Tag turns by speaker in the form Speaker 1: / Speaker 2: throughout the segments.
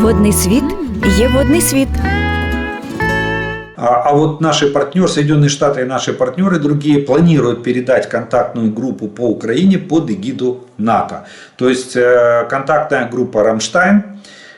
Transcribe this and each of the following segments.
Speaker 1: Водний світ є водний світ.
Speaker 2: А вот наши партнеры, Соединенные Штаты и наши партнеры другие планируют передать контактную группу по Украине под эгиду НАТО. То есть контактная группа «Рамштайн»,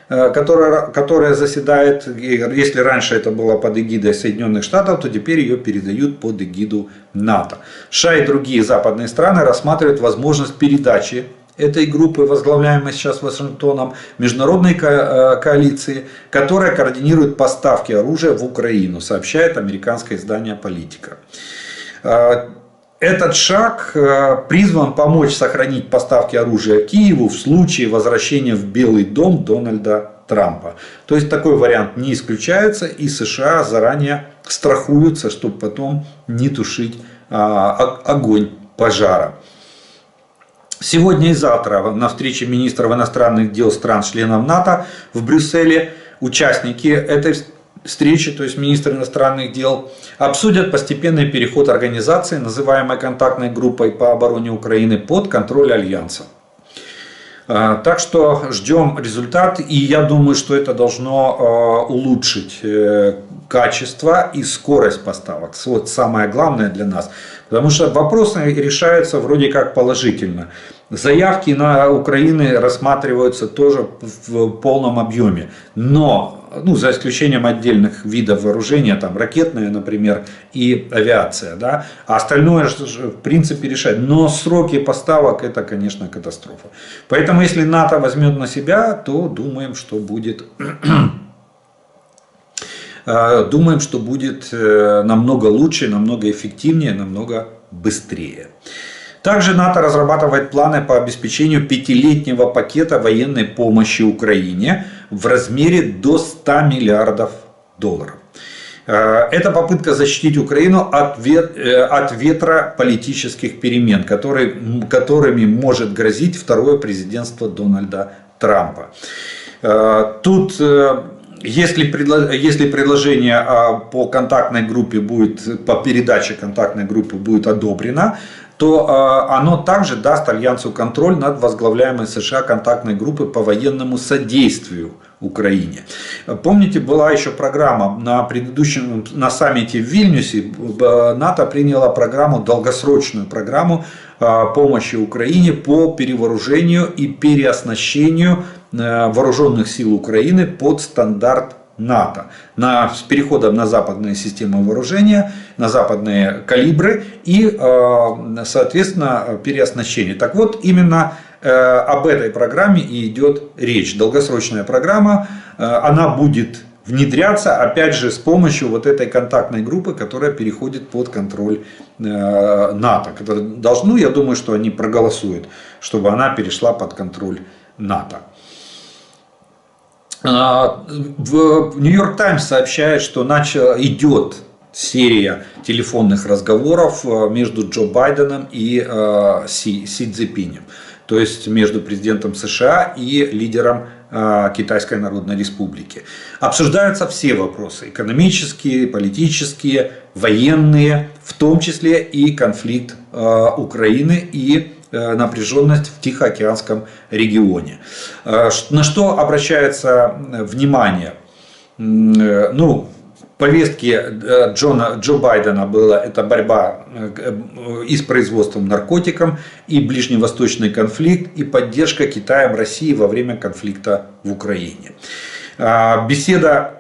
Speaker 2: которая заседает, если раньше это было под эгидой Соединенных Штатов, то теперь ее передают под эгиду НАТО. США и другие западные страны рассматривают возможность передачи этой группы, возглавляемой сейчас Вашингтоном, международной коалиции, которая координирует поставки оружия в Украину, сообщает американское издание «Политика». Этот шаг призван помочь сохранить поставки оружия Киеву в случае возвращения в Белый дом Дональда Трампа. То есть такой вариант не исключается, и США заранее страхуются, чтобы потом не тушить огонь пожара. Сегодня и завтра на встрече министров иностранных дел стран-членов НАТО в Брюсселе участники этой встречи, то есть министры иностранных дел, обсудят постепенный переход организации, называемой контактной группой по обороне Украины, под контроль Альянса. Так что ждем результат, и я думаю, что это должно улучшить качество и скорость поставок. Вот самое главное для нас. Потому что вопросы решаются вроде как положительно. Заявки на Украину рассматриваются тоже в полном объеме. Но, за исключением отдельных видов вооружения, там ракетные, например, и авиация. Да? А остальное, в принципе, решает. Но сроки поставок — это, конечно, катастрофа. Поэтому, если НАТО возьмет на себя, то думаем, что будет намного лучше, намного эффективнее, намного быстрее. Также НАТО разрабатывает планы по обеспечению 5-летнего пакета военной помощи Украине в размере до $100 миллиардов. Это попытка защитить Украину от ветра политических перемен, которыми может грозить второе президентство Дональда Трампа. Тут, если предложение по контактной группе по передаче контактной группы будет одобрено, то оно также даст Альянсу контроль над возглавляемой США контактной группой по военному содействию Украине. Помните, была еще программа на саммите в Вильнюсе, НАТО приняло долгосрочную программу помощи Украине по перевооружению и переоснащению вооруженных сил Украины под стандарт НАТО, с переходом на западные системы вооружения, на западные калибры и, соответственно, переоснащение. Так вот, именно об этой программе и идет речь. Долгосрочная программа, она будет внедряться, опять же, с помощью вот этой контактной группы, которая переходит под контроль НАТО. Я думаю, что они проголосуют, чтобы она перешла под контроль НАТО. Нью-Йорк Таймс сообщает, что идет серия телефонных разговоров между Джо Байденом и Си Цзиньпинем. То есть между президентом США и лидером Китайской Народной Республики. Обсуждаются все вопросы: экономические, политические, военные, в том числе и конфликт Украины и напряженность в Тихоокеанском регионе. На что обращается внимание? Повестки Джо Байдена это борьба и с производством наркотиков, и ближневосточный конфликт, и поддержка Китаем России во время конфликта в Украине. Беседа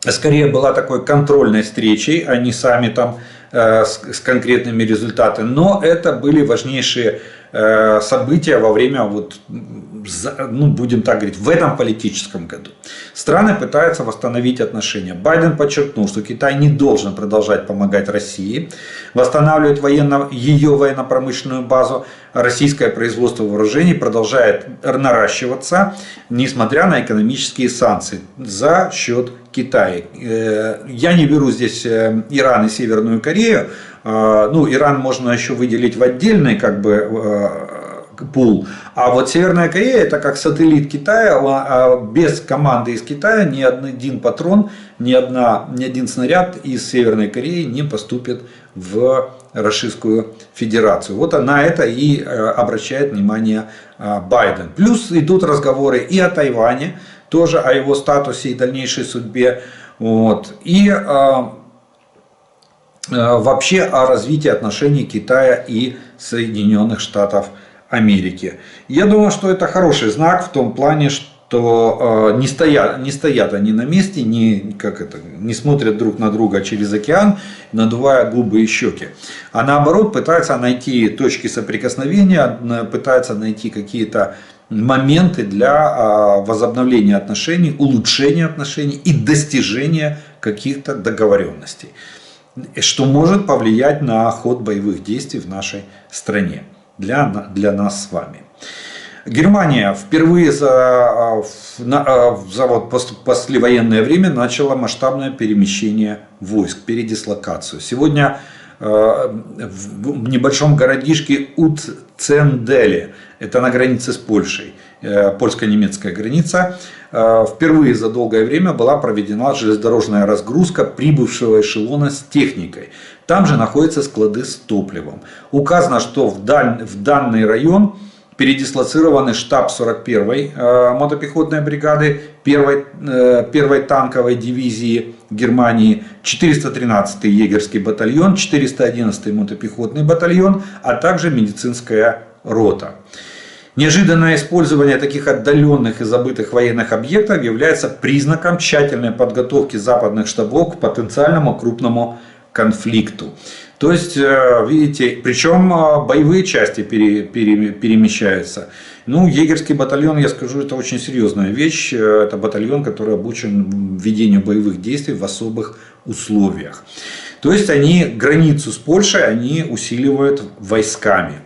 Speaker 2: скорее была такой контрольной встречей, а не саммитом с конкретными результатами, но это были важнейшие события во время, будем так говорить, в этом политическом году. Страны пытаются восстановить отношения. Байден подчеркнул, что Китай не должен продолжать помогать России, восстанавливать ее военно-промышленную базу. Российское производство вооружений продолжает наращиваться, несмотря на экономические санкции, за счет Китая. Я не беру здесь Иран и Северную Корею. Иран можно еще выделить в отдельный пул. А вот Северная Корея — это как сателлит Китая. Без команды из Китая ни один патрон, ни один снаряд из Северной Кореи не поступит в Российскую Федерацию. Вот на это и обращает внимание Байден. Плюс идут разговоры и о Тайване, тоже о его статусе и дальнейшей судьбе. Вот. И вообще о развитии отношений Китая и Соединенных Штатов Америки. Я думаю, что это хороший знак в том плане, что не стоят они на месте, не смотрят друг на друга через океан, надувая губы и щеки. А наоборот пытаются найти точки соприкосновения, пытаются найти какие-то моменты для возобновления отношений, улучшения отношений и достижения каких-то договоренностей, что может повлиять на ход боевых действий в нашей стране, для нас с вами. Германия впервые за послевоенное время начала масштабное перемещение войск, передислокацию. Сегодня в небольшом городишке Уцценделе, это на границе с Польшей, польско-немецкая граница, впервые за долгое время была проведена железнодорожная разгрузка прибывшего эшелона с техникой. Там же находятся склады с топливом. Указано, что в данный район передислоцированы штаб 41-й мотопехотной бригады 1-й танковой дивизии Германии, 413-й егерский батальон, 411-й мотопехотный батальон, а также медицинская рота. Неожиданное использование таких отдаленных и забытых военных объектов является признаком тщательной подготовки западных штабов к потенциальному крупному конфликту. То есть, видите, причем боевые части перемещаются. Ну, егерский батальон, я скажу, это очень серьезная вещь. Это батальон, который обучен ведению боевых действий в особых условиях. То есть, они границу с Польшей они усиливают войсками.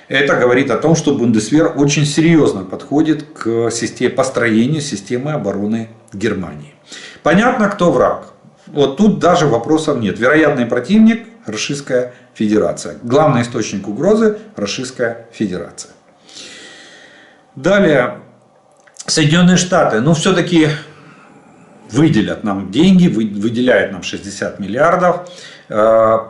Speaker 2: Это говорит о том, что Бундесвер очень серьезно подходит к построению системы обороны Германии. Понятно, кто враг. Вот тут даже вопросов нет. Вероятный противник – Российская Федерация. Главный источник угрозы – Российская Федерация. Далее, Соединенные Штаты, все-таки выделят нам деньги, выделяют нам 60 миллиардов.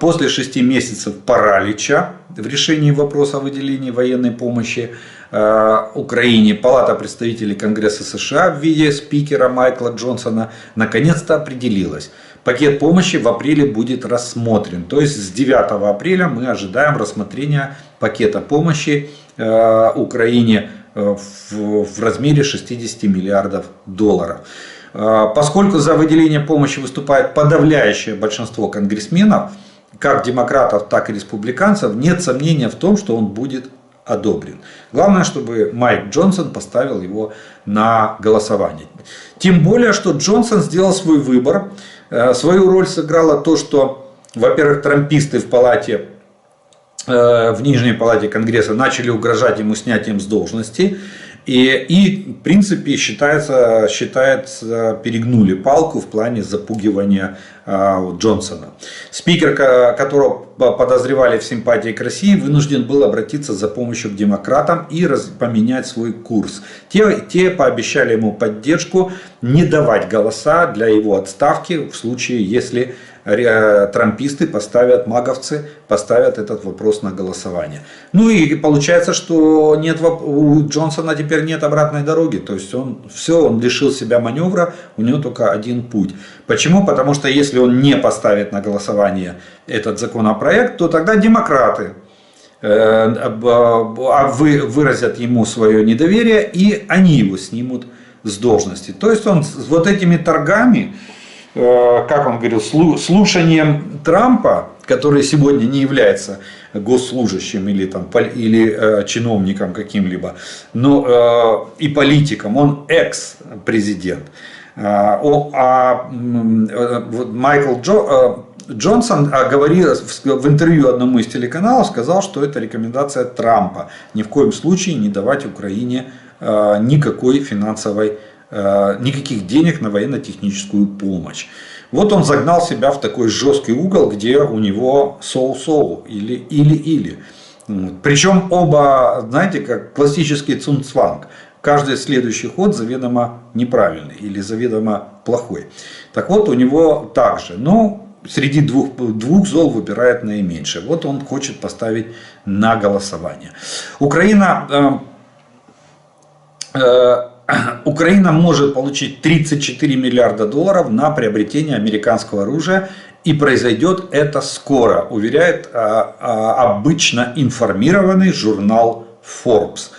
Speaker 2: После 6 месяцев паралича в решении вопроса о выделении военной помощи Украине Палата представителей Конгресса США в виде спикера Майкла Джонсона наконец-то определилась. Пакет помощи в апреле будет рассмотрен. То есть с 9 апреля мы ожидаем рассмотрения пакета помощи Украине в размере 60 миллиардов долларов. Поскольку за выделение помощи выступает подавляющее большинство конгрессменов, как демократов, так и республиканцев, нет сомнения в том, что он будет одобрен. Главное, чтобы Майк Джонсон поставил его на голосование. Тем более, что Джонсон сделал свой выбор. Свою роль сыграло то, что, во-первых, трамписты в Нижней палате Конгресса начали угрожать ему снятием с должности. И в принципе, считается, перегнули палку в плане запугивания Джонсона. Спикер, которого подозревали в симпатии к России, вынужден был обратиться за помощью к демократам и поменять свой курс. Те пообещали ему поддержку, не давать голоса для его отставки в случае, если трамписты маговцы поставят этот вопрос на голосование. Ну и получается, что у Джонсона теперь нет обратной дороги. То есть он лишил себя маневра, у него только один путь. Почему? Потому что если он не поставит на голосование этот законопроект, то тогда демократы выразят ему свое недоверие, и они его снимут с должности. То есть он вот этими торгами, как он говорил, слушанием Трампа, который сегодня не является госслужащим или чиновником каким-либо, но и политиком, он экс-президент. Майкл Джонсон говорил в интервью одному из телеканалов, сказал, что это рекомендация Трампа. Ни в коем случае не давать Украине никаких денег на военно-техническую помощь. Вот он загнал себя в такой жесткий угол, где у него соу-соу или. Причем оба, знаете, как классический цунцванг. Каждый следующий ход заведомо неправильный или заведомо плохой. Так вот, у него также. среди двух зол выбирает наименьшее. Вот он хочет поставить на голосование. Украина может получить 34 миллиарда долларов на приобретение американского оружия. И произойдет это скоро, уверяет обычно информированный журнал Forbes.